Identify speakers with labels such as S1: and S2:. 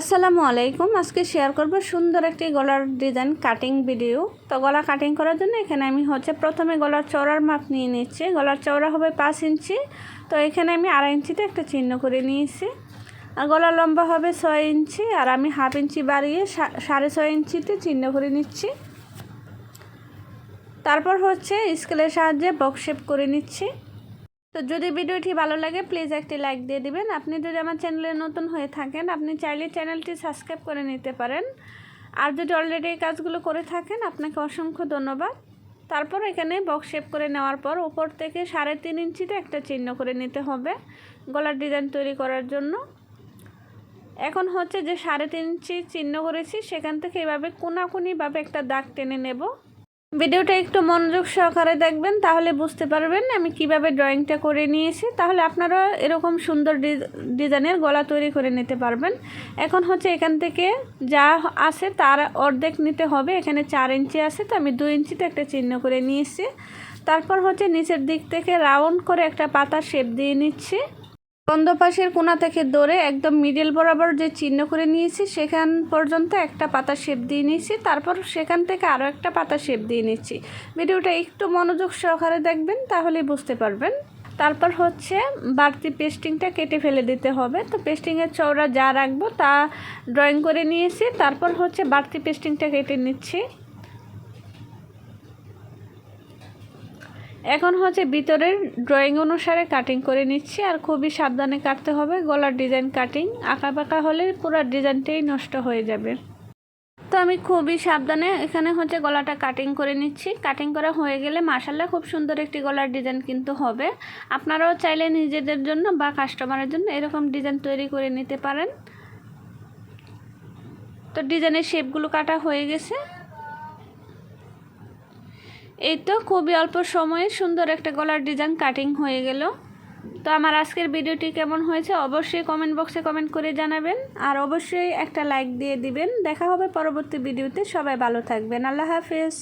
S1: আসসালামু আলাইকুম। আজকে শেয়ার করব সুন্দর একটি গলার ডিজাইন কাটিং ভিডিও। তো গলা কাটিং করার জন্য এখানে আমি প্রথমে গলার চওড়ার মাপ নিয়ে নিচ্ছি। গলার চওড়া হবে 5 ইঞ্চি। তো এখানে আমি 2.5 ইঞ্চিতে একটা চিহ্ন করে নিয়েছি। আর গলার লম্বা হবে 6 ইঞ্চি, আর আমি হাফ ইঞ্চি বাড়িয়ে 6.5 ইঞ্চিতে চিহ্ন করে নিচ্ছি। তারপর স্কেলের সাহায্যে বক্স শেপ করে নিচ্ছি। তো যদি ভিডিওটি ভালো লাগে প্লিজ একটি লাইক দিয়ে দিবেন। আপনি যদি আমার চ্যানেলে নতুন হয়ে থাকেন আপনি চাইলে চ্যানেলটি সাবস্ক্রাইব করে নিতে পারেন। আর যদি অলরেডি এই কাজগুলো করে থাকেন আপনাকে অসংখ্য ধন্যবাদ। তারপর এখানে বক্স শেপ করে নেওয়ার পর উপর থেকে 3.5 ইঞ্চিতে একটা চিহ্ন করে নিতে হবে গলার ডিজাইন তৈরি করার জন্য। এখন যে 3.5 ইঞ্চি চিহ্ন করেছি সেখান থেকে এভাবে কোনাকুনিভাবে একটা দাগ টেনে নেব। ভিডিওটা একটু মনোযোগ সহকারে দেখবেন, তাহলে বুঝতে পারবেন আমি কিভাবে ড্রয়িংটা করে নিয়েছি। তাহলে আপনারা এরকম সুন্দর ডিজাইনের গলা তৈরি করে নিতে পারবেন। এখন এখান থেকে যা আছে তার অর্ধেক নিতে হবে। এখানে 4 ইঞ্চি আছে, তো আমি 2 ইঞ্চিতে একটা চিহ্ন করে নিয়েছি। তারপর নিচের দিক থেকে রাউন্ড করে একটা পাতা শেপ দিয়ে নিচ্ছি। বন্ধ পাশের কোণা থেকে ধরে একদম মিডল বরাবর যে চিহ্ন করে নিয়েছি সেখান পর্যন্ত একটা পাতা শেপ দিয়ে নিয়েছি। তারপর সেখান থেকে আরও একটা পাতা শেপ দিয়ে নিচ্ছি। ভিডিওটা একটু মনোযোগ সহকারে দেখবেন, তাহলে বুঝতে পারবেন। তারপর বাড়তি পেস্টিংটা কেটে ফেলে দিতে হবে। তো পেস্টিংয়ের চওড়া যা রাখবো তা ড্রয়িং করে নিয়েছি। তারপর বাড়তি পেস্টিংটা কেটে নিচ্ছি। এখন ভিতরের ড্রয়িং অনুসারে কাটিং করে নিচ্ছি। আর খুবই সাবধানে কাটতে হবে। গলার ডিজাইন কাটিং আঁকা বাঁকা হলে পুরো ডিজাইনটাই নষ্ট হয়ে যাবে। তো আমি খুবই সাবধানে এখানে গলাটা কাটিং করে নিচ্ছি। কাটিং করা হয়ে গেলে মাশাআল্লাহ খুব সুন্দর একটি গলার ডিজাইন কিন্তু হবে। আপনারাও চাইলে নিজেদের জন্য বা কাস্টমারের জন্য এরকম ডিজাইন তৈরি করে নিতে পারেন। তো ডিজাইনের শেপগুলো কাটা হয়ে গেছে। এই তো খুবই অল্প সময়ে সুন্দর একটা গলার ডিজাইন কাটিং হয়ে গেল। তো আমার আজকের ভিডিওটি কেমন হয়েছে অবশ্যই কমেন্ট বক্সে কমেন্ট করে জানাবেন। আর অবশ্যই একটা লাইক দিয়ে দিবেন। দেখা হবে পরবর্তী ভিডিওতে। সবাই ভালো থাকবেন। আল্লাহ হাফেজ।